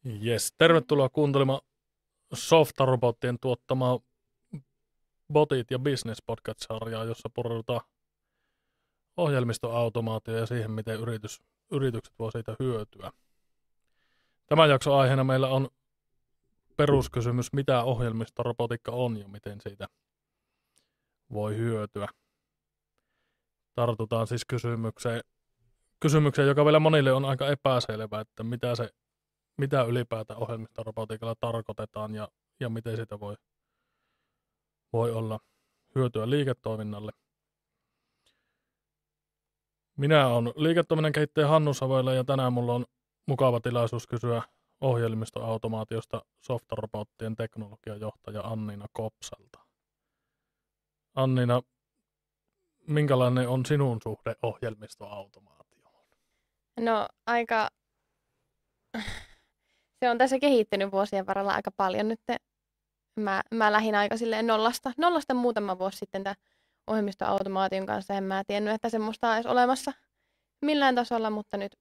Jes, tervetuloa kuuntelemaan Softarobottien tuottamaa Botit ja Business podcast-sarjaa, jossa pureudutaan ohjelmistoautomaatioon ja siihen, miten yritykset voi siitä hyötyä. Tämän jakson aiheena meillä on peruskysymys, mitä ohjelmistorobotiikka on ja miten siitä voi hyötyä. Tartutaan siis kysymykseen, joka vielä monille on aika epäselvä, että mitä ylipäätään ohjelmistorobotiikalla tarkoitetaan ja miten siitä voi olla hyötyä liiketoiminnalle. Minä olen liiketoiminnan kehittäjä Hannu Savoila ja tänään mulla on mukava tilaisuus kysyä ohjelmistoautomaatiosta Softarobottien teknologiajohtaja Anniina Kopsalta. Anniina, minkälainen on sinun suhde ohjelmistoautomaatioon? No se on tässä kehittynyt vuosien varrella aika paljon nyt. Mä lähdin aika silleen nollasta muutama vuosi sitten tämän ohjelmistoautomaation kanssa. En mä tiennyt, että semmoista olisi olemassa millään tasolla, mutta nyt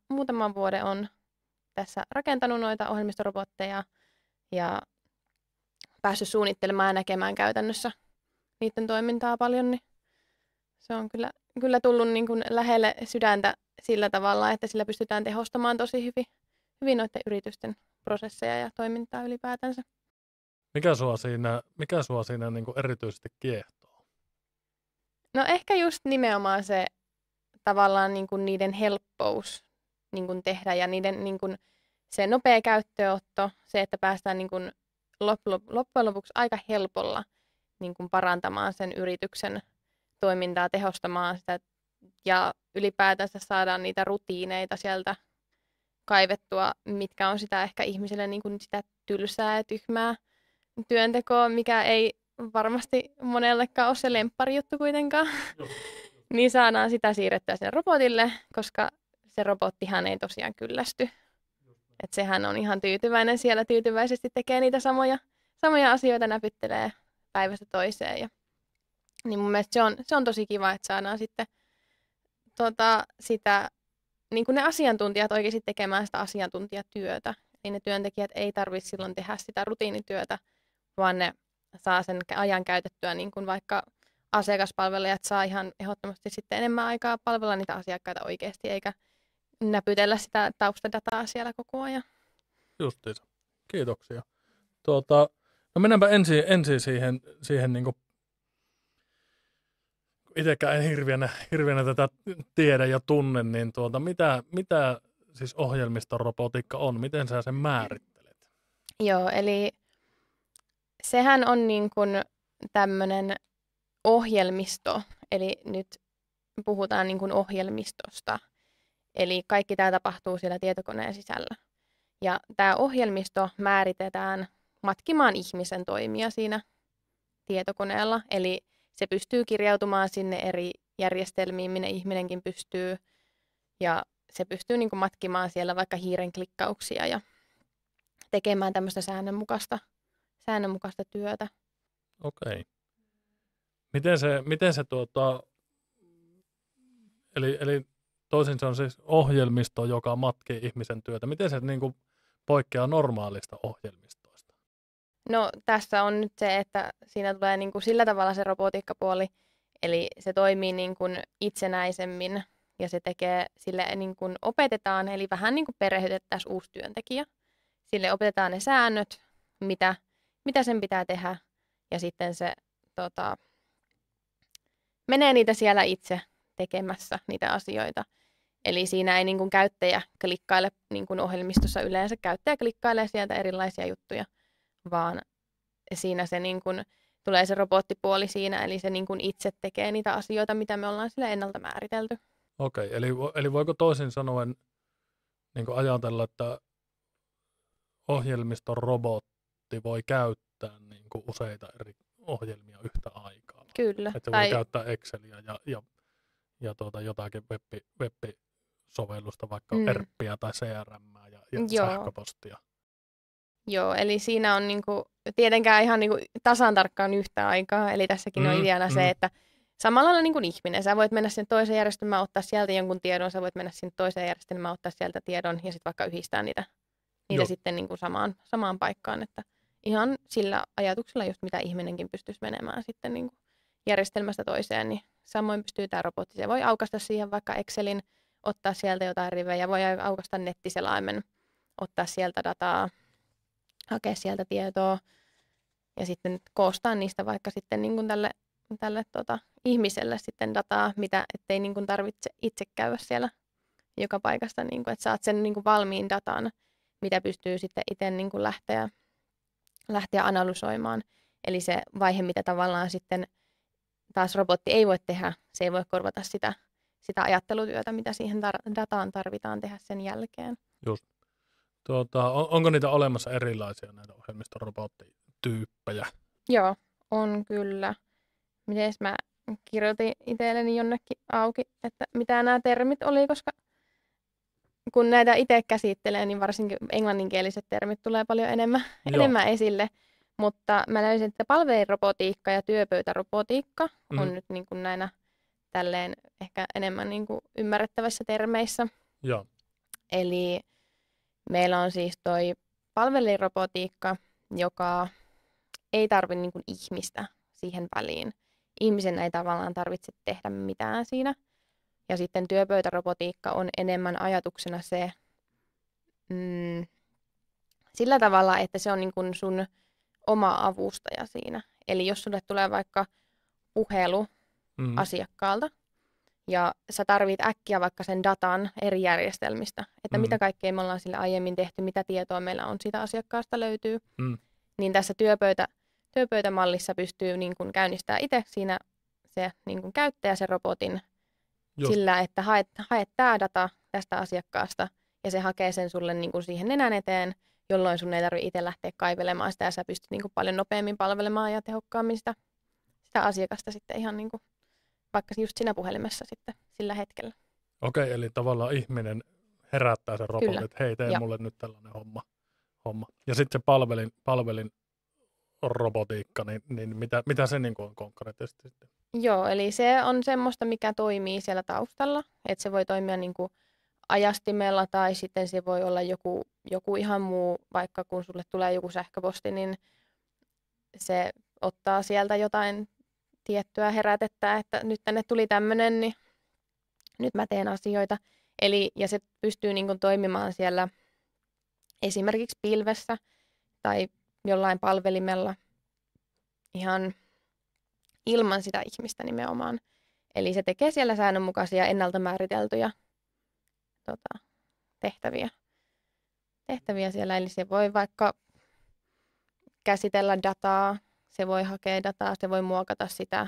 muutaman vuoden on tässä rakentanut noita ohjelmistorobotteja ja päässyt suunnittelemaan ja näkemään käytännössä niiden toimintaa paljon, niin se on kyllä tullut niin kuin lähelle sydäntä sillä tavalla, että sillä pystytään tehostamaan tosi hyvin noiden yritysten prosesseja ja toimintaa ylipäätänsä. Mikä sua siinä niin kuin erityisesti kiehtoo? No ehkä just nimenomaan se tavallaan niin kuin niiden helppous niin kuin tehdä ja niiden niin kuin se nopea käyttöönotto, se, että päästään niin kuin loppujen lopuksi aika helpolla niin kuin parantamaan sen yrityksen toimintaa, tehostamaan sitä ja ylipäätänsä saadaan niitä rutiineita sieltä kaivettua, mitkä on sitä ehkä ihmiselle niin kuin sitä tylsää ja tyhmää työntekoa, mikä ei varmasti monellekaan ole se lemppari-juttu kuitenkaan. Niin saadaan sitä siirrettyä sinne robotille, koska se robottihan ei tosiaan kyllästy. Että sehän on ihan tyytyväinen siellä, tyytyväisesti tekee niitä samoja asioita, näpyttelee päivästä toiseen. Niin mun mielestä se on tosi kiva, että saadaan sitten sitä, niin kuin ne asiantuntijat oikeasti tekemään sitä asiantuntijatyötä. Eli ne työntekijät ei tarvitse silloin tehdä sitä rutiinityötä, vaan ne saa sen ajan käytettyä, niin kuin vaikka asiakaspalvelijat saa ihan ehdottomasti sitten enemmän aikaa palvella niitä asiakkaita oikeasti, eikä näpytellä sitä taustadataa siellä koko ajan. Justiinsa. Kiitoksia. No mennäänpä ensin siihen niin kuin itsekään en hirveänä tätä tiedä ja tunne, niin mitä siis ohjelmistorobotiikka on? Miten sä sen määrittelet? Joo, eli sehän on niin kuin tämmöinen ohjelmisto, eli nyt puhutaan niin kuin ohjelmistosta. Eli kaikki tämä tapahtuu siellä tietokoneen sisällä. Ja tämä ohjelmisto määritetään matkimaan ihmisen toimia siinä tietokoneella, eli se pystyy kirjautumaan sinne eri järjestelmiin, minne ihminenkin pystyy. Ja se pystyy niin kuin matkimaan siellä vaikka hiiren klikkauksia ja tekemään tämmöistä säännönmukaista työtä. Okei. Eli toisin se on siis ohjelmisto, joka matkii ihmisen työtä. Miten se niin kuin poikkeaa normaalista ohjelmistoista? No tässä on nyt se, että siinä tulee niin kuin sillä tavalla se robotiikkapuoli, eli se toimii niin kuin itsenäisemmin ja se tekee, sille niin kuin opetetaan, eli vähän niin kuin perehdytettäisiin uusi työntekijä. Sille opetetaan ne säännöt, mitä sen pitää tehdä ja sitten se menee niitä siellä itse tekemässä niitä asioita. Eli siinä ei niin kuin käyttäjä klikkaile niin kuin ohjelmistossa yleensä. Käyttäjä klikkailee sieltä erilaisia juttuja, vaan siinä se niin kuin tulee se robottipuoli siinä, eli se niin kuin itse tekee niitä asioita, mitä me ollaan sille ennalta määritelty. Okei, eli voiko toisin sanoen niin kuin ajatella, että ohjelmistorobotti voi käyttää niin kuin useita eri ohjelmia yhtä aikaa? Kyllä. Että se voi käyttää Exceliä ja jotakin web-sovellusta, vaikka ERPiä tai CRM:ää ja sähköpostia. Joo, eli siinä on niinku, tietenkään ihan niinku tasan tarkkaan yhtä aikaa, eli tässäkin on ideana se, että samalla lailla niin kuin ihminen, sä voit mennä sen toiseen järjestelmään, ottaa sieltä jonkun tiedon, sä voit mennä sinne toiseen järjestelmään, ottaa sieltä tiedon ja sitten vaikka yhdistää niitä niitä Joo. sitten niin kuin samaan paikkaan, että ihan sillä ajatuksella just mitä ihminenkin pystyisi menemään sitten niin kuin järjestelmästä toiseen, niin samoin pystyy tämä robotti. Se voi aukaista siihen vaikka Excelin, ottaa sieltä jotain rivejä, voi aukaista nettiselaimen, ottaa sieltä dataa, hakea sieltä tietoa ja sitten koostaa niistä vaikka sitten niin kuin tälle ihmiselle sitten dataa, mitä ettei niin kuin tarvitse itse käydä siellä joka paikasta, niin kuin, että saat sen niin kuin valmiin datan, mitä pystyy sitten itse niin kuin lähteä analysoimaan. Eli se vaihe, mitä tavallaan sitten taas robotti ei voi tehdä, se ei voi korvata sitä ajattelutyötä, mitä siihen dataan tarvitaan tehdä sen jälkeen. Just. Onko niitä olemassa erilaisia näitä ohjelmistorobottityyppejä? Joo, on kyllä. Miten mä kirjoitin itselleni jonnekin auki, että mitä nämä termit oli, koska kun näitä itse käsittelee, niin varsinkin englanninkieliset termit tulee paljon enemmän esille. Mutta mä löysin, että palvelirobotiikka ja työpöytärobotiikka on nyt niin kuin näinä tälleen ehkä enemmän niin kuin ymmärrettävissä termeissä. Joo. Eli meillä on siis toi palvelirobotiikka, joka ei tarvitse niin kuin ihmistä siihen väliin. Ihmisen ei tavallaan tarvitse tehdä mitään siinä. Ja sitten työpöytärobotiikka on enemmän ajatuksena se sillä tavalla, että se on niin kuin sun oma avustaja siinä. Eli jos sulle tulee vaikka puhelu asiakkaalta ja sä tarvit äkkiä vaikka sen datan eri järjestelmistä, että mitä kaikkea me ollaan sille aiemmin tehty, mitä tietoa meillä on siitä asiakkaasta löytyy, niin tässä työpöytämallissa pystyy niin kuin käynnistämään itse siinä se niin kuin käyttäjä sen robotin sillä, että haet tämä data tästä asiakkaasta ja se hakee sen sulle niin kuin siihen nenän eteen, jolloin sun ei tarvitse itse lähteä kaivelemaan sitä ja sä pystyt niin kuin paljon nopeammin palvelemaan ja tehokkaammin sitä asiakasta sitten ihan niin kuin vaikka just siinä puhelimessa sitten sillä hetkellä. Okei, eli tavallaan ihminen herättää sen robotin, että hei, tee mulle nyt tällainen homma. Ja sitten se palvelin robotiikka, niin mitä se niin kuin on konkreettisesti sitten? Joo, eli se on semmoista, mikä toimii siellä taustalla, että se voi toimia niin kuin ajastimella tai sitten se voi olla joku ihan muu, vaikka kun sulle tulee joku sähköposti, niin se ottaa sieltä jotain tiettyä herätettä, että nyt tänne tuli tämmöinen, niin nyt mä teen asioita. Ja se pystyy niin kuin toimimaan siellä esimerkiksi pilvessä tai jollain palvelimella ihan ilman sitä ihmistä nimenomaan. Eli se tekee siellä säännönmukaisia ennalta määriteltyjä tehtäviä siellä. Eli se voi vaikka käsitellä dataa, se voi hakea dataa, se voi muokata sitä.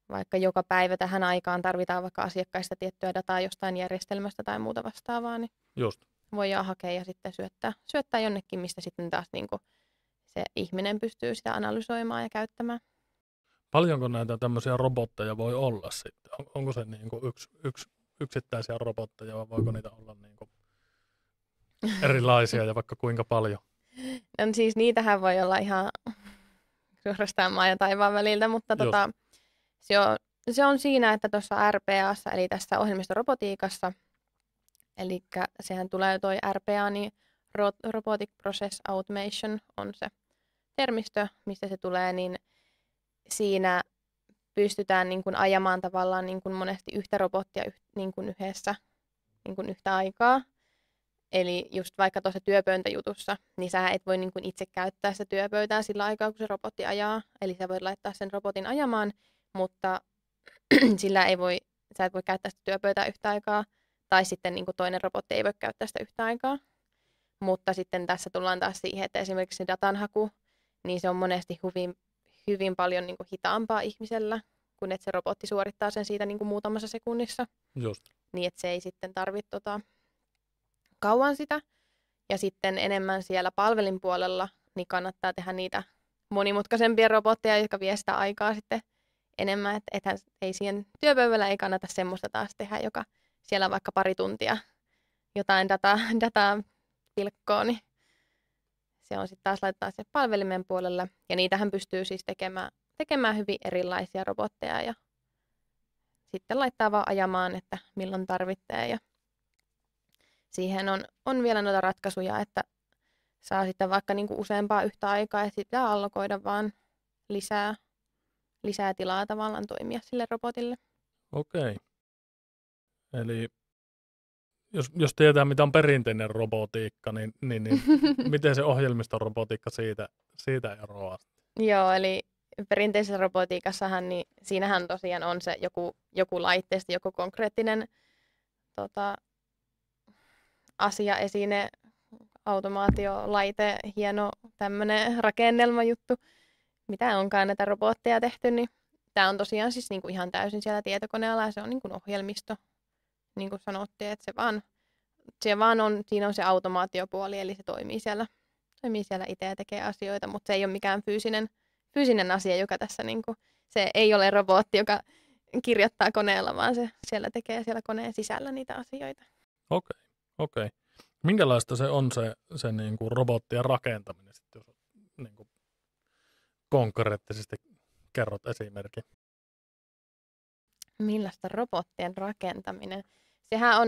Vaikka joka päivä tähän aikaan tarvitaan vaikka asiakkaista tiettyä dataa jostain järjestelmästä tai muuta vastaavaa, niin voidaan hakea ja sitten syöttää jonnekin, mistä sitten taas niin kuin se ihminen pystyy sitä analysoimaan ja käyttämään. Paljonko näitä tämmöisiä robotteja voi olla sitten? Onko se niin kuin yksittäisiä robotteja vai voiko niitä olla niin kuin erilaisia ja vaikka kuinka paljon? No, siis niitähän voi olla ihan suorastaan maan ja taivaan väliltä, mutta se on siinä, että tuossa RPAssa, eli tässä ohjelmistorobotiikassa, eli sehän tulee toi RPA, niin Robotic Process Automation on se termistö, mistä se tulee, niin siinä pystytään niin kuin ajamaan tavallaan niin kuin monesti yhtä robottia niin kuin yhtä aikaa. Eli just vaikka tuossa työpöytäjutussa, niin sä et voi niin kuin itse käyttää sitä työpöytää sillä aikaa, kun se robotti ajaa. Eli sä voit laittaa sen robotin ajamaan, mutta sä et voi käyttää sitä työpöytää yhtä aikaa. Tai sitten niin kuin toinen robotti ei voi käyttää sitä yhtä aikaa. Mutta sitten tässä tullaan taas siihen, että esimerkiksi se datanhaku, niin se on monesti hyvin paljon niin kuin hitaampaa ihmisellä, kun että se robotti suorittaa sen siitä niin kuin muutamassa sekunnissa. Just. Niin että se ei sitten tarvitse kauan sitä. Ja sitten enemmän siellä palvelinpuolella niin kannattaa tehdä niitä monimutkaisempia robotteja, jotka vie sitä aikaa sitten enemmän. Että ei siihen työpöydällä ei kannata semmoista taas tehdä, joka siellä vaikka pari tuntia jotain dataa pilkkoo, niin se on sitten taas laittaa se palvelimen puolelle. Ja niitähän pystyy siis tekemään hyvin erilaisia robotteja ja sitten laittaa vaan ajamaan, että milloin tarvitsee. Ja siihen on vielä noita ratkaisuja, että saa sitten vaikka niin kuin useampaa yhtä aikaa ja sitten pitää allokoida vaan lisää tilaa tavallaan toimia sille robotille. Okei. Eli jos tietää, mitä on perinteinen robotiikka, niin miten se ohjelmistorobotiikka siitä eroaa? Joo, eli perinteisessä robotiikassahan, niin siinähän tosiaan on se joku laitteisto, joku konkreettinen asia, esine, automaatiolaite, hieno tämmöinen rakennelmajuttu, mitä onkaan näitä robotteja tehty, niin tämä on tosiaan siis niinku ihan täysin siellä tietokoneella ja se on niinku ohjelmisto, niin kuin sanottiin, että siinä on se automaatiopuoli, eli se toimii siellä itse ja tekee asioita, mutta se ei ole mikään fyysinen asia, joka tässä se ei ole robotti, joka kirjoittaa koneella, vaan se tekee siellä koneen sisällä niitä asioita. Okei. Minkälaista se on se niinku robottien rakentaminen, sit jos niinku konkreettisesti kerrot esimerkin? Millaista robottien rakentaminen? Sehän on,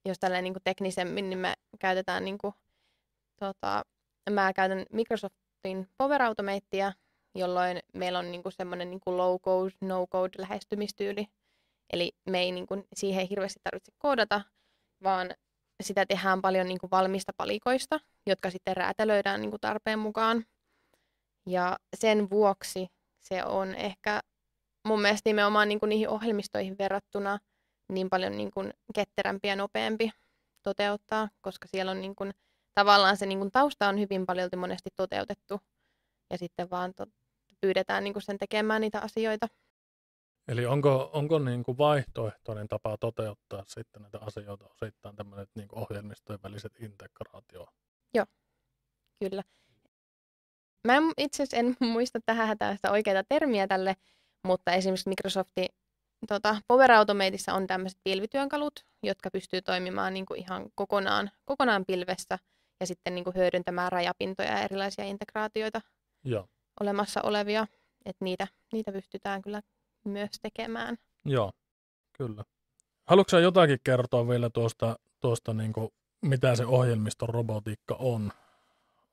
jos tälleen niinku teknisemmin, niin me käytetään mä käytän Microsoftin Power Automatea, jolloin meillä on niinku semmoinen niinku low-code, no-code lähestymistyyli. Eli me ei siihen hirveästi tarvitse koodata, vaan sitä tehdään paljon valmista palikoista, jotka sitten räätälöidään tarpeen mukaan. Ja sen vuoksi se on ehkä mun mielestä nimenomaan niihin ohjelmistoihin verrattuna niin paljon ketterämpi ja nopeampi toteuttaa, koska siellä on tavallaan se tausta on hyvin paljon monesti toteutettu ja sitten vaan pyydetään sen tekemään niitä asioita. Eli onko vaihtoehtoinen tapa toteuttaa sitten näitä asioita osittain tämmöiset ohjelmistojen väliset integraatio? Joo, kyllä. Mä itse asiassa en muista tähän hätään sitä oikeaa termiä tälle, mutta esimerkiksi Microsoftin Power Automateissa on tämmöiset pilvityönkalut, jotka pystyy toimimaan ihan kokonaan pilvessä ja sitten hyödyntämään rajapintoja ja erilaisia integraatioita olemassa olevia, että niitä pystytään kyllä myös tekemään. Joo, kyllä. Haluatko sä jotakin kertoa vielä tuosta mitä se ohjelmiston robotiikka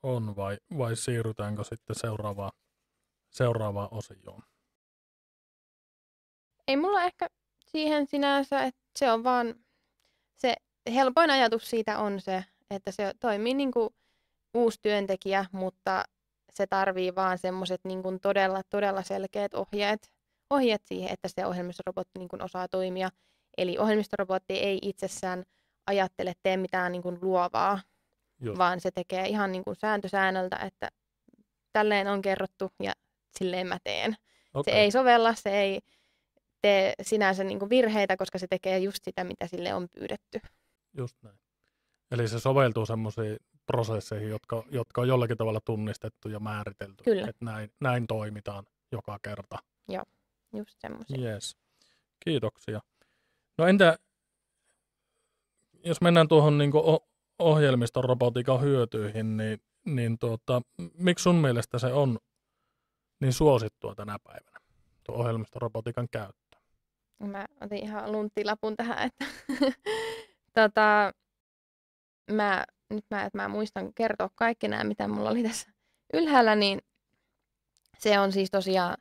on vai siirrytäänkö sitten seuraavaan osioon? Ei mulla ehkä siihen sinänsä, että se on vaan se helpoin ajatus siitä on se, että se toimii niin kuin uusi työntekijä, mutta se tarvii vaan semmoiset todella selkeät ohjeet siihen, että se ohjelmistorobotti osaa toimia. Eli ohjelmistorobotti ei itsessään ajattele, tee mitään luovaa, vaan se tekee ihan sääntösäännöltä, että tälleen on kerrottu ja silleen mä teen. Okay. Se ei sovella, se ei tee sinänsä virheitä, koska se tekee just sitä, mitä sille on pyydetty. Just näin. Eli se soveltuu semmoisiin prosesseihin, jotka on jollakin tavalla tunnistettu ja määritelty. Kyllä. Että näin toimitaan joka kerta. Joo, just semmoisia. Yes. Kiitoksia. No entä, jos mennään tuohon ohjelmiston robotiikan hyötyihin, niin miksi sun mielestä se on niin suosittua tänä päivänä, tuo ohjelmiston robotiikan käyttö? Mä otin ihan lunttilapun tähän, että mä muistan kertoa kaikki nämä, mitä mulla oli tässä ylhäällä, niin se on siis tosiaan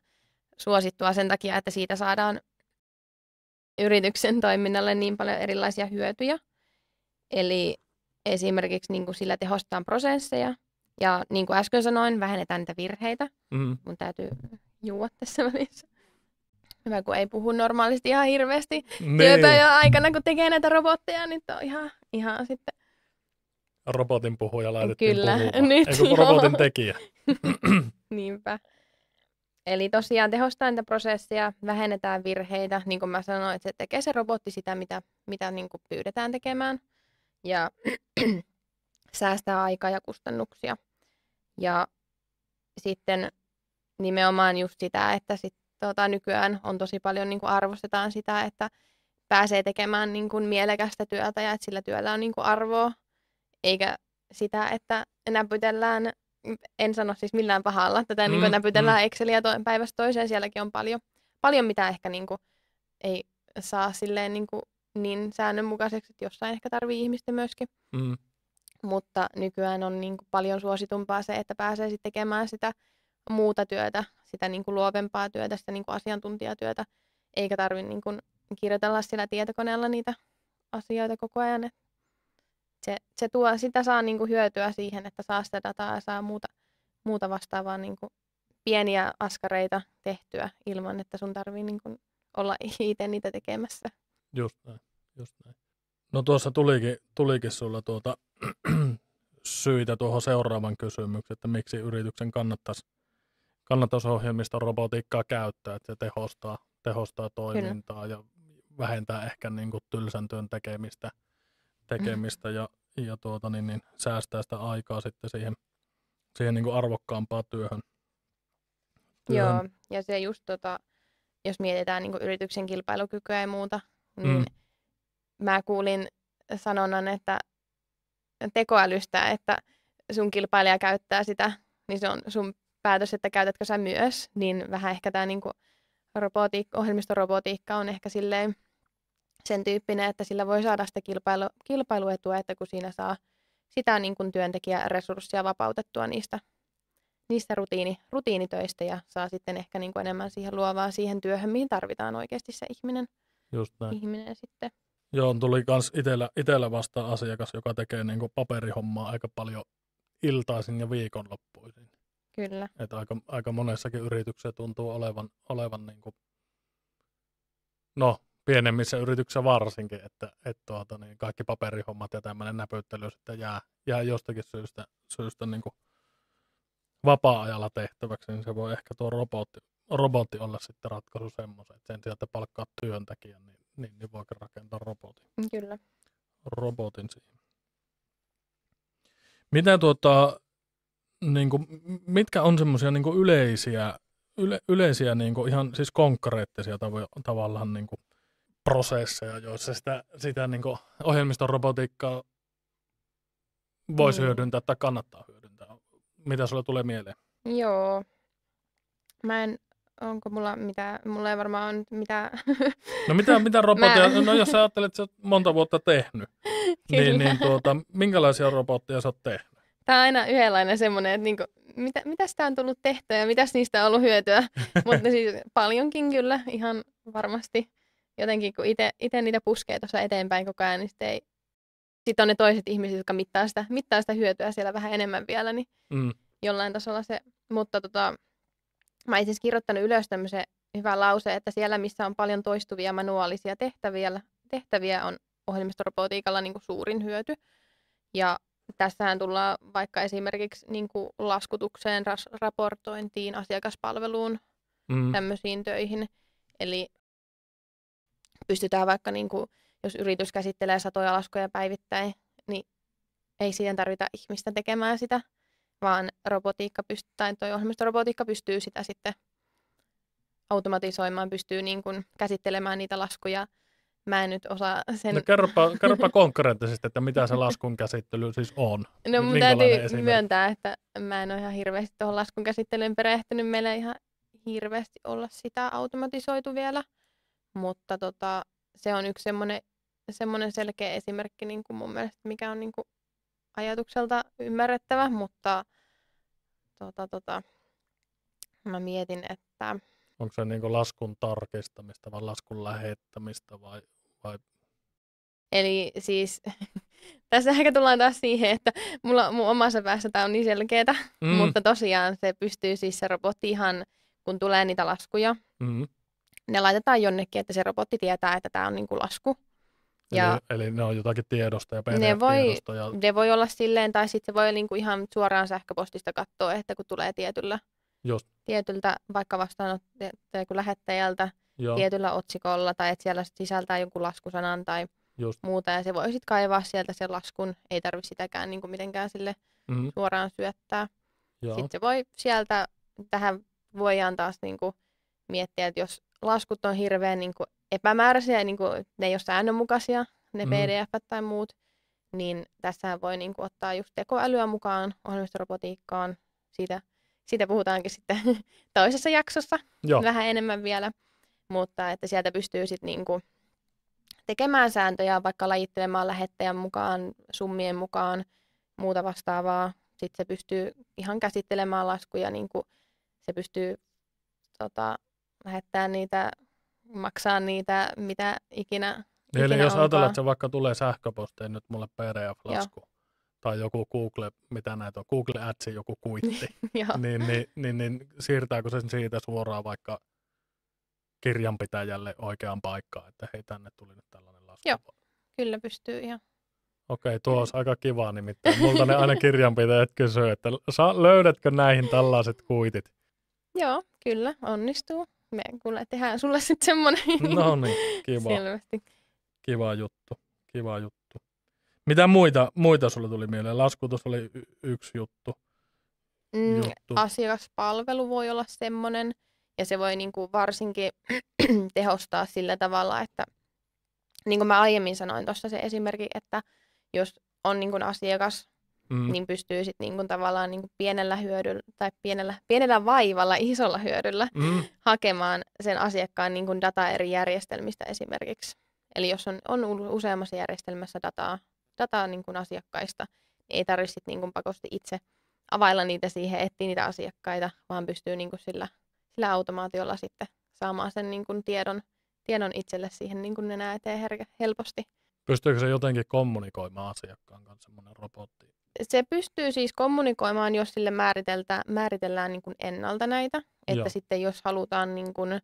suosittua sen takia, että siitä saadaan yrityksen toiminnalle niin paljon erilaisia hyötyjä. Eli esimerkiksi sillä tehostetaan prosesseja ja niin kuin äsken sanoin, vähennetään niitä virheitä. Mun täytyy juua tässä välissä. Hyvä, kun ei puhu normaalisti ihan hirveästi työpäivän aikana, kun tekee näitä robotteja, niin on ihan sitten... Robotin puhuja laitettiin puhumaan. Nyt, eikö robotin tekijä? Niinpä. Eli tosiaan tehostetaan niitä prosesseja, vähennetään virheitä. Niin kuin mä sanoin, että se tekee se robotti sitä, mitä niin kuin pyydetään tekemään. Ja säästää aikaa ja kustannuksia. Ja sitten nimenomaan just sitä, että nykyään on tosi paljon arvostetaan sitä, että pääsee tekemään mielekästä työtä ja että sillä työllä on arvoa. Eikä sitä, että näpytellään, en sano siis millään pahalla, että tätä näpytellään Exceliä päivästä toiseen. Sielläkin on paljon mitä ehkä ei saa silleen niin säännönmukaiseksi, että jossain ehkä tarvii ihmistä myöskin. mutta nykyään on niin kuin paljon suositumpaa se, että pääsee sitten tekemään sitä muuta työtä, sitä niin kuin luovempaa työtä, sitä niin kuin asiantuntijatyötä, eikä tarvitse niin kuin kirjoitella sillä tietokoneella niitä asioita koko ajan. Se tuo, sitä saa niin kuin hyötyä siihen, että saa sitä dataa ja saa muuta vastaavaa niin kuin pieniä askareita tehtyä ilman, että sun tarvii niin kuin olla itse niitä tekemässä. Just näin. No tuossa tulikin sulla syitä tuohon seuraavan kysymykseen, että miksi yrityksen kannattaisi ohjelmistorobotiikkaa käyttää, että se tehostaa toimintaa ja vähentää ehkä niin kuin tylsän työn tekemistä ja säästää sitä aikaa sitten siihen niin kuin arvokkaampaan työhön. Joo, ja se just jos mietitään niin kuin yrityksen kilpailukykyä ja muuta, niin mä kuulin sanonnan, että tekoälystä, että sun kilpailija käyttää sitä, niin se on sun päätös, että käytätkö sä myös, niin vähän ehkä tämä niinku ohjelmistorobotiikka on ehkä silleen sen tyyppinen, että sillä voi saada sitä kilpailuetua, että kun siinä saa sitä niin kuin työntekijäresurssia vapautettua niistä rutiinitöistä ja saa sitten ehkä niin kuin enemmän siihen luovaa siihen työhön, mihin tarvitaan oikeasti se ihminen sitten. Joo, tuli kans itellä vastaan asiakas, joka tekee niin kuin paperihommaa aika paljon iltaisin ja viikonloppuisin. Kyllä. Että aika monessakin yrityksessä tuntuu olevan niin kuin, no pienemmissä yrityksissä varsinkin, että kaikki paperihommat ja tämmöinen näpyttely sitten jää jostakin syystä niin kuin vapaa-ajalla tehtäväksi, niin se voi ehkä tuo robotti olla sitten ratkaisu semmoisen, että sen sijaan, että palkkaa työntekijän, niin voikin rakentaa robotin. Kyllä. Robotin siihen. Mitä niin kuin, mitkä on semmoisia niin kuin yleisiä niin kuin ihan siis konkreettisia tavallaan niin kuin prosesseja, joissa sitä niin kuin ohjelmistorobotiikkaa voisi hyödyntää tai kannattaa hyödyntää? Mitä sulle tulee mieleen? Joo. Onko mulla mitään, mulla ei varmaan ole mitään. No mitä robotteja, no jos sä ajattelet, että sä oot monta vuotta tehnyt, niin minkälaisia robotteja sä oot tehnyt? Tää on aina yhdenlainen semmoinen, että niinku, mitä sitä on tullut tehtyä ja mitäs niistä on ollut hyötyä. Mutta siis paljonkin kyllä, ihan varmasti. Jotenkin kun itse niitä puskee tuossa eteenpäin koko ajan, niin sitten on ne toiset ihmiset, jotka mittaa sitä hyötyä siellä vähän enemmän vielä, niin jollain tasolla se. Mutta mä itse asiassa kirjoittanut ylös tämmöisen hyvän lauseen, että siellä missä on paljon toistuvia manuaalisia tehtäviä on ohjelmistorobotiikalla niin kuin suurin hyöty. Ja tässähän tullaan vaikka esimerkiksi niin kuin laskutukseen, raportointiin, asiakaspalveluun, tämmöisiin töihin. Eli pystytään vaikka, niin kuin, jos yritys käsittelee satoja laskuja päivittäin, niin ei siihen tarvita ihmistä tekemään sitä, vaan ohjelmistorobotiikka pystyy sitä sitten automatisoimaan, pystyy niin kuin käsittelemään niitä laskuja. Mä en nyt osaa sen. No kerropa konkreettisesti, että mitä se laskun käsittely siis on. No mun täytyy myöntää, että mä en ole ihan hirveästi tuohon laskun käsittelyyn perehtynyt. Meillä ei ihan hirveästi olla sitä automatisoitu vielä, mutta se on yksi semmoinen selkeä esimerkki niin kuin mun mielestä, mikä on niin kuin ajatukselta ymmärrettävä, mutta mä mietin, että onko se niin kuin laskun tarkistamista vai laskun lähettämistä vai? Eli siis tässä ehkä tullaan taas siihen, että mun omassa päässä tämä on niin selkeätä, mutta tosiaan se pystyy siis se robotti ihan, kun tulee niitä laskuja, ne laitetaan jonnekin, että se robotti tietää, että tämä on niin kuin lasku. Eli ne on jotakin tiedosta ja PDF-tiedosta. Ne voi olla silleen, tai sitten se voi niinku ihan suoraan sähköpostista katsoa, että kun tulee tietyltä vaikka lähettäjältä tietyllä otsikolla, tai että siellä sisältää jonkun laskusanan tai muuta, ja se voi sitten kaivaa sieltä sen laskun, ei tarvitse sitäkään niinku mitenkään sille suoraan syöttää. Sitten se voi sieltä, tähän voidaan taas niinku miettiä, että jos laskut on hirveän niinku epämääräisiä, niin kuin ne ei ole säännönmukaisia, ne PDF tai muut, niin tässä voi niin kuin ottaa just tekoälyä mukaan ohjelmistorobotiikkaan. Siitä puhutaankin sitten toisessa jaksossa vähän enemmän vielä, mutta että sieltä pystyy sitten niin kuin tekemään sääntöjä, vaikka lajittelemaan lähettäjän mukaan, summien mukaan, muuta vastaavaa. Sitten se pystyy ihan käsittelemään laskuja, niin kuin se pystyy lähettämään niitä, maksaa niitä, mitä ikinä Eli jos ajatellaan, onkaan. että se vaikka tulee sähköpostiin nyt mulle PDF-lasku tai joku Google, mitä näitä on, Google Adsin joku kuitti, niin siirtääkö se siitä suoraan vaikka kirjanpitäjälle oikeaan paikkaan, että hei, tänne tuli nyt tällainen lasku? Joo, kyllä pystyy ihan. Okei, tuo olisi aika kiva nimittäin. Multa ne aina kirjanpitäjät kysyy, että löydätkö näihin tällaiset kuitit? Joo, kyllä, onnistuu. Me kuule tehdään sulle sitten semmoinen. No niin, kiva. Selvästi. Kiva juttu. Mitä muita sulle tuli mieleen? Laskutus oli yksi juttu. Asiakaspalvelu voi olla semmoinen, ja se voi niinku varsinkin tehostaa sillä tavalla, että niin kuin mä aiemmin sanoin tuossa se esimerkki, että jos on niinku asiakas, niin pystyy sitten niinku tavallaan niinku pienellä hyödyllä tai pienellä vaivalla, isolla hyödyllä hakemaan sen asiakkaan niinku dataa eri järjestelmistä esimerkiksi. Eli jos on useammassa järjestelmässä dataa niin kuin asiakkaista, niin ei tarvitse niin kuin pakosti itse availla niitä siihen, etsiä niitä asiakkaita, vaan pystyy niin kuin sillä automaatiolla sitten saamaan sen niin kuin tiedon itselle siihen niin kuin nenää eteen helposti. Pystyykö se jotenkin kommunikoimaan asiakkaan kanssa semmoinen robotti? Se pystyy siis kommunikoimaan, jos sille määritellään niin kuin ennalta näitä. Että sitten jos halutaan niin kuin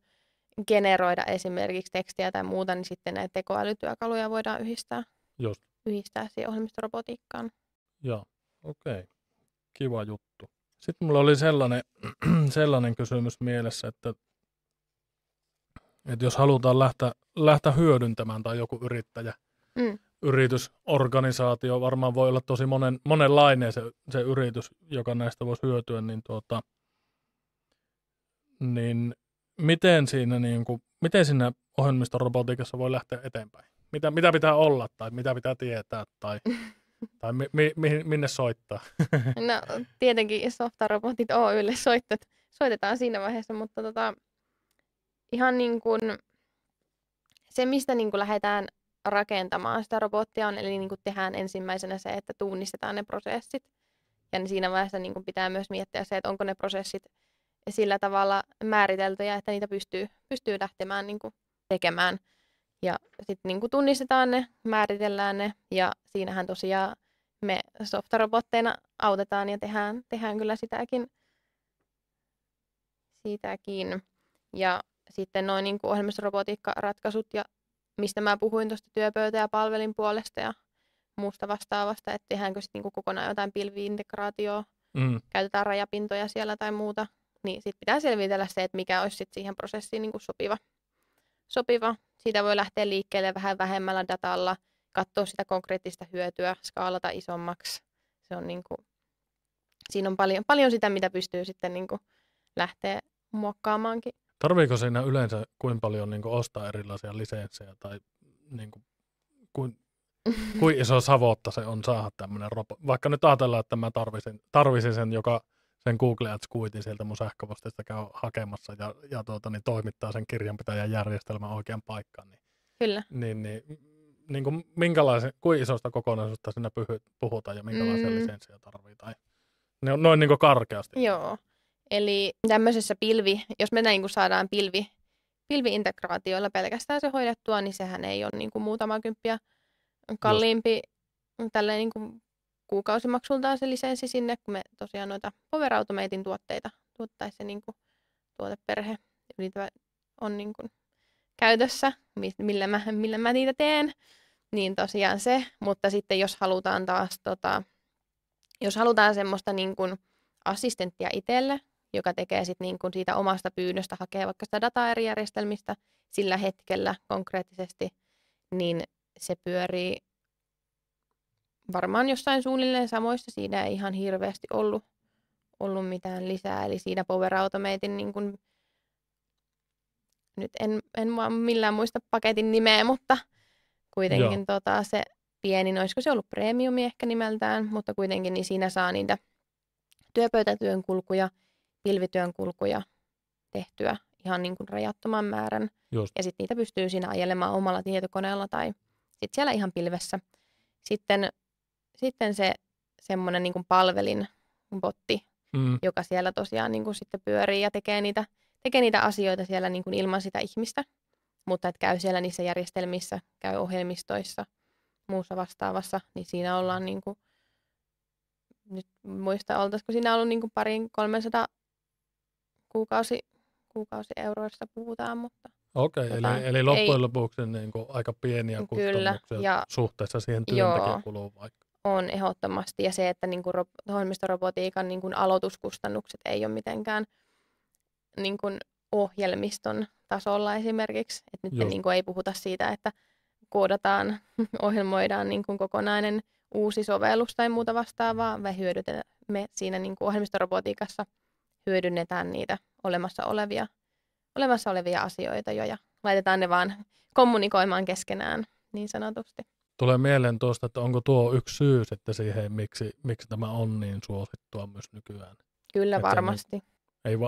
generoida esimerkiksi tekstiä tai muuta, niin sitten näitä tekoälytyökaluja voidaan yhdistää siihen ohjelmistorobotiikkaan. Joo, okei. Kiva juttu. Sitten mulla oli sellainen kysymys mielessä, että jos halutaan lähteä hyödyntämään tai joku yritysorganisaatio, varmaan voi olla tosi monenlainen se yritys, joka näistä voisi hyötyä, niin miten siinä ohjelmistorobotiikassa voi lähteä eteenpäin? Mitä pitää olla tai mitä pitää tietää tai minne soittaa? No tietenkin Softarobotit Oy:lle soitetaan siinä vaiheessa, mutta ihan niin kuin se, mistä niin kuin lähdetään rakentamaan sitä robottia on, eli niin kuin tehdään ensimmäisenä se, että tunnistetaan ne prosessit. Ja siinä vaiheessa niin kuin pitää myös miettiä se, että onko ne prosessit sillä tavalla määriteltyjä, että niitä pystyy lähtemään niin kuin tekemään. Ja sitten niin kuin tunnistetaan ne, määritellään ne, ja siinähän tosiaan me softarobotteina autetaan ja tehdään kyllä sitäkin. Ja sitten noin niin kuin ohjelmistorobotiikkaratkaisut, ja mistä mä puhuin tuosta työpöytä- ja palvelin puolesta ja muusta vastaavasta, että tehdäänkö sitten niin kuin kokonaan jotain pilvi-integraatioa, käytetään rajapintoja siellä tai muuta, niin sitten pitää selvitellä se, että mikä olisi sitten siihen prosessiin niin kuin sopiva. Siitä voi lähteä liikkeelle vähän vähemmällä datalla, katsoa sitä konkreettista hyötyä, skaalata isommaksi. Se on niin kuin, siinä on paljon sitä, mitä pystyy sitten niin kuin lähteä muokkaamaankin. Tarviiko siinä yleensä kuinka paljon niin kuin ostaa erilaisia lisenssejä tai niin kuin, kuin iso savotta se on saada tämmöinen robotti? Vaikka nyt ajatellaan, että mä tarvisin sen, joka sen Google Ads-kuitin sieltä mun sähköpostista käy hakemassa ja toimittaa sen kirjanpitäjän järjestelmän oikean paikkaan. Kyllä. Niin kuin kuin isosta kokonaisuudesta siinä puhutaan ja minkälaisia lisenssejä tarvitaan? Noin niin kuin karkeasti. Joo. Eli tämmöisessä jos me niin kuin saadaan pilvi-integraatioilla pelkästään se hoidettua, niin sehän ei ole niin kuin muutama kymppiä kalliimpi tälleen niin kuin kuukausimaksultaan se lisenssi sinne, kun me tosiaan noita Power Automaten tuotteita tuottaisi se niin kuin tuoteperhe on niin kuin käytössä, millä mä niitä teen, niin tosiaan se, mutta sitten jos halutaan taas jos halutaan semmoista niin kuin assistenttia itselle, joka tekee sit niin kuin siitä omasta pyynnöstä, hakee vaikka sitä dataa eri järjestelmistä sillä hetkellä konkreettisesti, niin se pyörii varmaan jossain suunnilleen samoissa. Siinä ei ihan hirveästi ollut mitään lisää. Eli siinä Power Automaten, niin kuin, nyt en millään muista paketin nimeä, mutta kuitenkin se pieni, olisiko se ollut premiumi ehkä nimeltään, mutta kuitenkin niin siinä saa niitä työpöytätyön kulkuja, pilvityön kulkuja tehtyä ihan niin kuin rajattoman määrän. Just. Ja sitten niitä pystyy siinä ajelemaan omalla tietokoneella tai sitten siellä ihan pilvessä. Sitten se semmoinen niin kuin palvelin-botti, joka siellä tosiaan niin kuin sitten pyörii ja tekee niitä asioita siellä niin kuin ilman sitä ihmistä, mutta että käy siellä niissä järjestelmissä, käy ohjelmistoissa, muussa vastaavassa, niin siinä ollaan niin kuin, nyt muista oltaisiko siinä ollut niin kuin 200-300 kuukausieuroista puhutaan, mutta Okei, eli loppujen lopuksi niin kuin aika pieniä kyllä, kustannuksia ja suhteessa siihen työntekijäkuluun vaikka. On ehdottomasti, ja se, että niin kuin ohjelmistorobotiikan niin kuin aloituskustannukset ei ole mitenkään niin kuin ohjelmiston tasolla esimerkiksi. Että nyt niin kuin ei puhuta siitä, että koodataan, ohjelmoidaan niin kuin kokonainen uusi sovellus tai muuta vastaavaa, vai me siinä niin kuin ohjelmistorobotiikassa hyödynnetään niitä olemassa olevia asioita jo, ja laitetaan ne vaan kommunikoimaan keskenään niin sanotusti. Tulee mieleen tuosta, että onko tuo yksi syy sitten siihen, miksi tämä on niin suosittua myös nykyään. Kyllä että varmasti.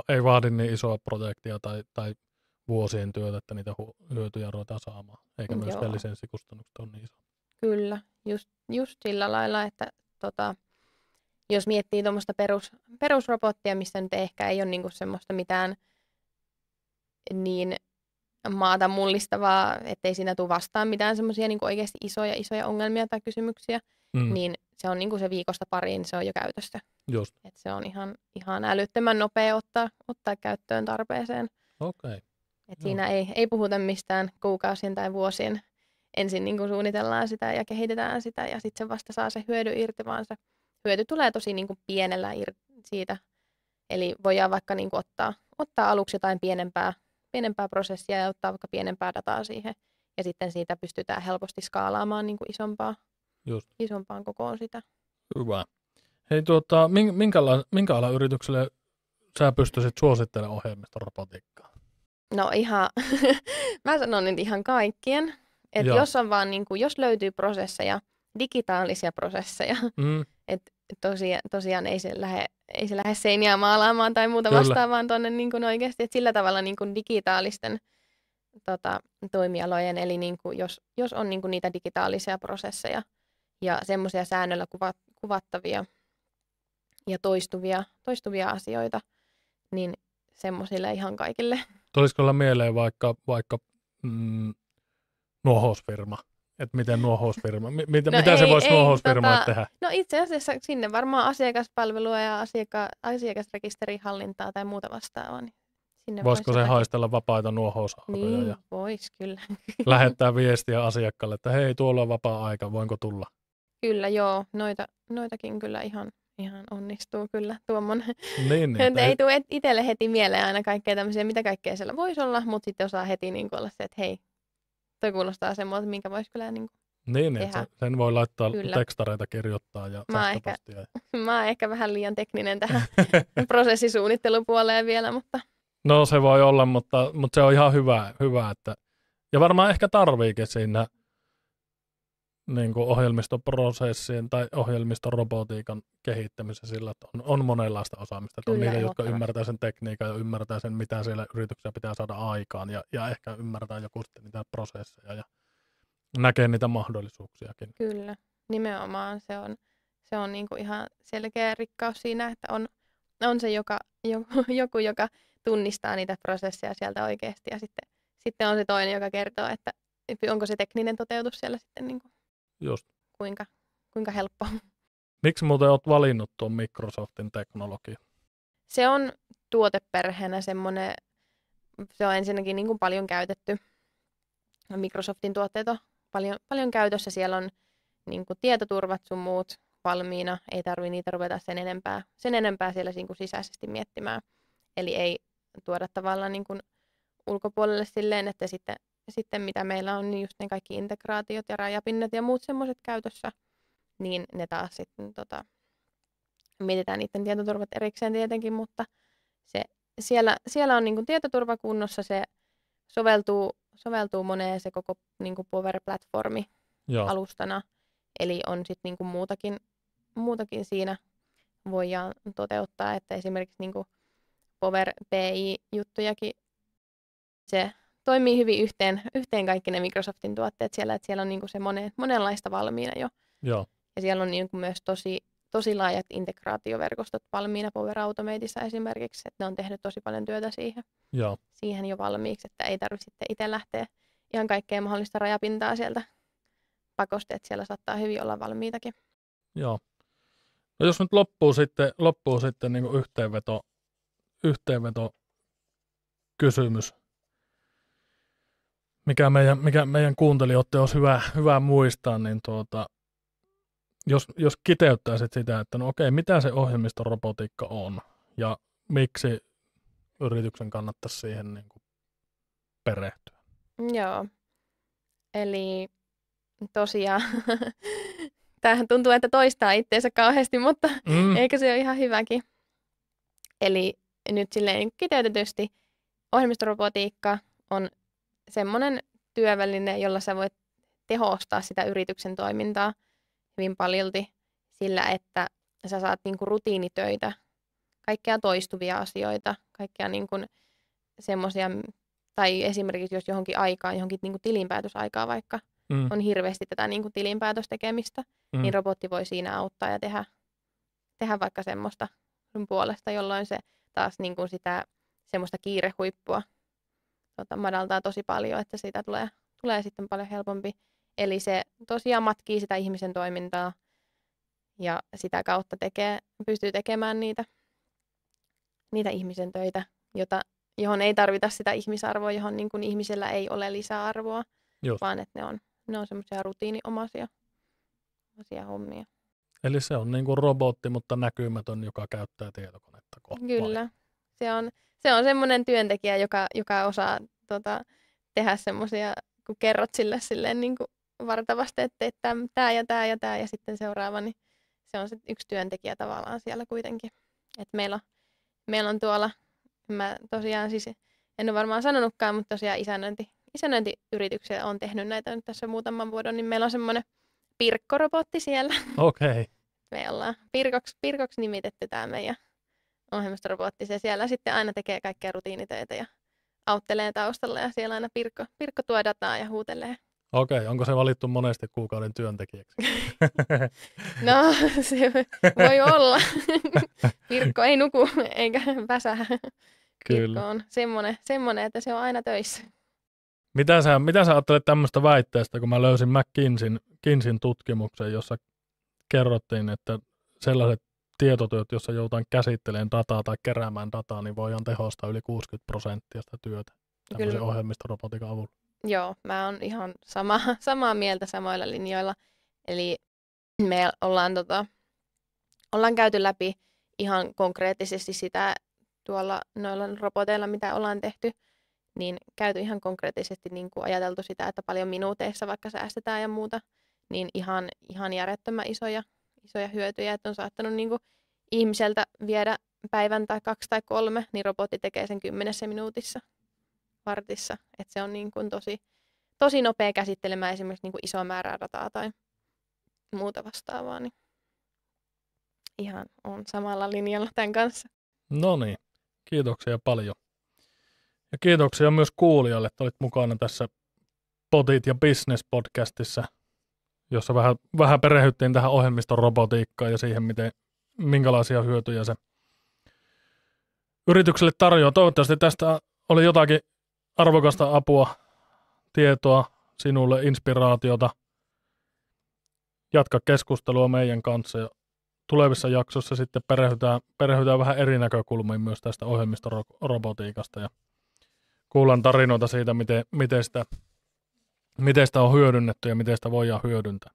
Ei vaadi niin isoa projektia tai vuosien työtä, että niitä hyötyjä ruvetaan saamaan, eikä myöskään lisenssikustannukset ole niin iso. Kyllä, just sillä lailla, että jos miettii tuommoista perusrobottia, missä nyt ehkä ei ole niinku semmoista mitään niin maata mullistavaa, ettei siinä tule vastaan mitään semmoisia niinku oikeasti isoja ongelmia tai kysymyksiä, niin se on niinku se viikosta pariin, se on jo käytössä. Just. Et se on ihan älyttömän nopea ottaa käyttöön tarpeeseen. Okei. Et siinä ei puhuta mistään kuukausien tai vuosien. Ensin niinku suunnitellaan sitä ja kehitetään sitä ja sitten se vasta saa se hyödy irti, vaan se hyöty tulee tosi niinku pienellä siitä. Eli voidaan vaikka niinku ottaa aluksi jotain pienempää prosessia ja ottaa vaikka pienempää dataa siihen. Ja sitten siitä pystytään helposti skaalaamaan niinku isompaan kokoon sitä. Hyvä. Hei, minkä alan yritykselle sä pystyisit suosittelemaan ohjelmistorobotiikkaa? No ihan, mä sanon nyt ihan kaikkien. Että jos on vaan niinku, jos löytyy prosesseja, digitaalisia prosesseja, että tosiaan ei se lähde seiniä maalaamaan tai muuta vastaavaan tuonne niin kuin oikeasti, että sillä tavalla niin kuin digitaalisten toimialojen, eli niin kuin jos on niin kuin niitä digitaalisia prosesseja ja semmoisia säännöllä kuvattavia ja toistuvia asioita, niin semmoisille ihan kaikille. Tulisiko olla mieleen vaikka nuohousfirma? Että miten nuohousfirma, mitä se voisi nuohousfirmaa tehdä? No itse asiassa sinne varmaan asiakaspalvelua ja asiakasrekisterihallintaa tai muuta vastaavaa. Niin sinne voisiko se haistella vapaita nuohousautoja? Niin, ja vois kyllä. lähettää viestiä asiakkaalle, että hei, tuolla on vapaa-aika, voinko tulla? Kyllä, joo. Noitakin kyllä ihan onnistuu kyllä tuommoinen. Niin, ei tule itselle heti mieleen aina kaikkea tämmöisiä, mitä kaikkea siellä voisi olla, mutta sitten osaa heti niin olla se, että hei, toi kuulostaa semmoista, minkä voisi kyllä tehdä. Sen voi laittaa tekstareita kirjoittaa ja sähköpostia. Mä oon ehkä vähän liian tekninen tähän prosessisuunnittelupuoleen vielä, mutta... No se voi olla, mutta se on ihan hyvä että... Ja varmaan ehkä tarviikin siinä niin kuin ohjelmistoprosessien tai ohjelmistorobotiikan kehittämisessä sillä, että on monenlaista osaamista. Kyllä, on niitä, jotka ymmärtää sen tekniikan ja ymmärtää sen, mitä siellä yrityksessä pitää saada aikaan ja ehkä ymmärtää joku sitten niitä prosesseja ja näkee niitä mahdollisuuksiakin. Kyllä, nimenomaan se on niin kuin ihan selkeä rikkaus siinä, että on se joku, joka tunnistaa niitä prosesseja sieltä oikeasti ja sitten on se toinen, joka kertoo, että onko se tekninen toteutus siellä sitten niin kuin just. Kuinka helppo. Miksi muuten olet valinnut tuon Microsoftin teknologia? Se on tuoteperheenä semmoinen, se on ensinnäkin niin kuin paljon käytetty. Microsoftin tuotteet on paljon käytössä. Siellä on niin kuin tietoturvat sun muut valmiina. Ei tarvitse niitä ruveta sen enempää siellä niin kuin sisäisesti miettimään. Eli ei tuoda tavallaan niin kuin ulkopuolelle silleen, että sitten mitä meillä on, niin just ne kaikki integraatiot ja rajapinnat ja muut semmoiset käytössä, niin ne taas sitten mietitään niiden tietoturvat erikseen tietenkin, mutta siellä on niinku tietoturva kunnossa, se soveltuu moneen se koko niinku Power-platformi alustana, eli on sitten niinku muutakin siinä voidaan toteuttaa, että esimerkiksi niinku Power BI-juttujakin se toimii hyvin yhteen kaikki ne Microsoftin tuotteet siellä, että siellä on niinku se monenlaista valmiina jo. Joo. Ja siellä on niinku myös tosi laajat integraatioverkostot valmiina Power Automateissa esimerkiksi, että ne on tehnyt tosi paljon työtä siihen jo valmiiksi, että ei tarvitse sitten itse lähteä ihan kaikkea mahdollista rajapintaa sieltä pakosta, että siellä saattaa hyvin olla valmiitakin. Joo. No jos nyt loppuu sitten niin kuin yhteenveto kysymys, mikä meidän kuuntelijoiden olisi hyvä muistaa, niin jos kiteyttäisit sitä, että no okei, mitä se ohjelmistorobotiikka on ja miksi yrityksen kannattaisi siihen niin kuin perehtyä? Joo, eli tosiaan, tämähän tuntuu, että toistaa itseensä kauheasti, mutta eikö se ole ihan hyväkin. Eli nyt silleen kiteytetysti ohjelmistorobotiikka on semmoinen työväline, jolla sä voit tehostaa sitä yrityksen toimintaa hyvin paljolti sillä, että sä saat niinku rutiinitöitä, kaikkea toistuvia asioita, kaikkea niinku semmoisia, tai esimerkiksi jos johonkin niinku tilinpäätösaikaa vaikka on hirveästi tätä niinku tilinpäätöstekemistä, niin robotti voi siinä auttaa ja tehdä vaikka semmoista sun puolesta, jolloin se taas niinku sitä semmoista kiirehuippua madaltaa tosi paljon, että siitä tulee sitten paljon helpompi. Eli se tosiaan matkii sitä ihmisen toimintaa ja sitä kautta pystyy tekemään niitä ihmisen töitä, johon ei tarvita sitä ihmisarvoa, johon niin kuin ihmisellä ei ole lisäarvoa, vaan että ne on semmoisia rutiiniomaisia hommia. Eli se on niin kuin robotti, mutta näkymätön, joka käyttää tietokonetta kohtaan. Kyllä. Se on semmoinen työntekijä, joka osaa tehdä semmoisia, kun kerrot sille silleen niin kuin vartavasti, että tämä ja tämä ja tämä ja sitten seuraava, niin se on se yksi työntekijä tavallaan siellä kuitenkin. Että meillä on tuolla, mä tosiaan siis, en ole varmaan sanonutkaan, mutta tosiaan isännöintiyrityksiä on tehnyt näitä nyt tässä muutaman vuoden, niin meillä on semmoinen Pirkko-robotti siellä. Okei. Okay. Me ollaan Pirkoksi nimitetty tämä meidän ohjelmistorobotti. Se siellä sitten aina tekee kaikkea rutiinitöitä ja auttelee taustalla ja siellä aina Pirkko tuo dataa ja huutelee. Okei, onko se valittu monesti kuukauden työntekijäksi? No, se voi olla. Pirkko ei nuku eikä väsähä. Pirkko on semmoinen, että se on aina töissä. Mitä sä ajattelet tämmöistä väitteestä, kun mä löysin McKinseyn tutkimuksen, jossa kerrottiin, että sellaiset tietotyöt, jossa joudutaan käsittelemään dataa tai keräämään dataa, niin voidaan tehostaa yli 60% sitä työtä tämmöisen ohjelmistorobotiikan avulla. Joo, mä oon ihan samaa mieltä samoilla linjoilla. Eli me ollaan käyty läpi ihan konkreettisesti sitä tuolla noilla roboteilla, mitä ollaan tehty, niin käyty ihan konkreettisesti niin kuin ajateltu sitä, että paljon minuuteissa vaikka säästetään ja muuta, niin ihan järjettömän isoja hyötyjä, että on saattanut niin kuin ihmiseltä viedä päivän tai 2 tai 3, niin robotti tekee sen 10 minuutissa, vartissa. Että se on niin kuin tosi nopea käsittelemään esimerkiksi niin kuin isoa määrää dataa tai muuta vastaavaa. Niin ihan on samalla linjalla tämän kanssa. No niin, kiitoksia paljon. Ja kiitoksia myös kuulijalle, että olit mukana tässä Potit ja Business podcastissa, jossa vähän perehdyttiin tähän ohjelmistorobotiikkaan ja siihen, minkälaisia hyötyjä se yritykselle tarjoaa. Toivottavasti tästä oli jotakin arvokasta apua, tietoa sinulle, inspiraatiota. Jatka keskustelua meidän kanssa ja tulevissa jaksoissa sitten perehdytään vähän eri näkökulmiin myös tästä ohjelmistorobotiikasta ja kuullaan tarinoita siitä, miten sitä on hyödynnetty ja miten sitä voidaan hyödyntää.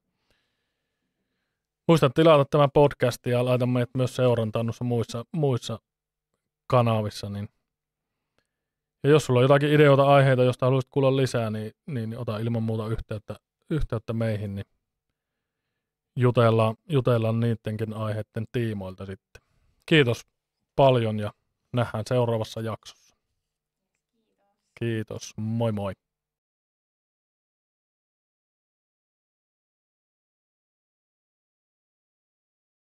Muista tilata tämä podcast ja laita meidät myös seurantaan noissa muissa kanavissa. Niin. Ja jos sulla on jotakin ideoita, aiheita, joista haluaisit kuulla lisää, niin ota ilman muuta yhteyttä meihin, niin jutellaan niidenkin aiheiden tiimoilta sitten. Kiitos paljon ja nähdään seuraavassa jaksossa. Kiitos. Moi moi.